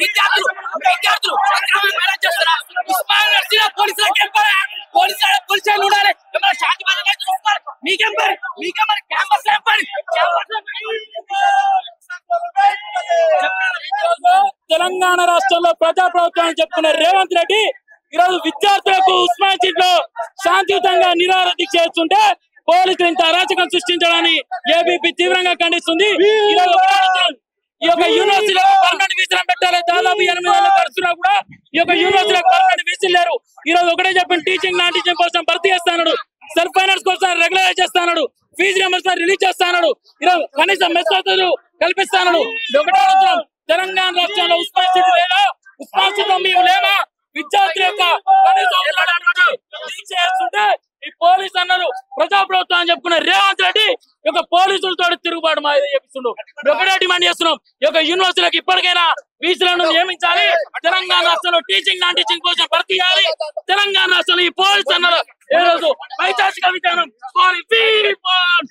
విద్యార్థులు విద్యార్థులు అక్రమంగా మేనేజ్ చేస్తున్నారు. ఉస్మానియా యూనివర్సిటీలో పోలీసులు ఉండాలి. శాంతి భద్రతలు చూస్తారు. మీకేం మరి క్యాంపస్ ఏం పని? తెలంగాణ రాష్ట్రంలో ప్రజాప్రభుత్వాన్ని చెప్పుకున్న రేవంత్ రెడ్డి ఈరోజు విద్యార్థులకు ఉస్మానియాలో శాంతియుతంగా నిరాహార దీక్ష చేస్తుంటే పోలీసులు ఇంత అరాచకం సృష్టించడాన్ని ఏబీపీ తీవ్రంగా ఖండిస్తుంది. ఈ యొక్క యూనివర్సిటీలో పర్మనెంట్ వీసులను పెట్టాలి. దాదాపు 8 ఏళ్ళు గడుస్తున్నా కూడా ఈ యొక్క యూనివర్సిటీలో పర్మనెంట్ వీసులు లేరు. ఈ రోజు ఒకటే చెప్పిన టీచింగ్ నాన్ టీచింగ్ కోసం భర్తీ చేస్తాడు, సెల్ఫ్ ఫైనాన్స్ కోసం రెగ్యులరైజ్ చేస్తాడు, ఫీజు రియంబర్స్మెంట్ రిలీజ్ చేస్తాడు, ఈరోజు కనీసం మెస్ వసతులు కల్పిస్తాడు. ఒకటే అడుగుతున్నాం, తెలంగాణ రాష్ట్రంలో ఉస్మానియా లేదా? ఉస్మానియా మేము లేమా? విద్యార్థుల యొక్క దీక్ష చేస్తుంటే ఈ పోలీసు అన్నారు ప్రజాప్రభుత్వం చెప్పుకున్న రేవంత్ రెడ్డి ఈ యొక్క పోలీసులతో తిరుగుబాటు మా చేపిస్తుండు. ఒకటే డిమాండ్ చేస్తున్నాం, ఈ యొక్క యూనివర్సిటీలకు ఇప్పటికైనా వీసులను నియమించాలి. తెలంగాణ రాష్ట్రంలో టీచింగ్ నాన్ టీచింగ్ కోసం భర్తీ చేయాలి. తెలంగాణ రాష్ట్రంలో ఈ పోలీసు అన్నారు ఏ రోజు పైచాచిక విధానం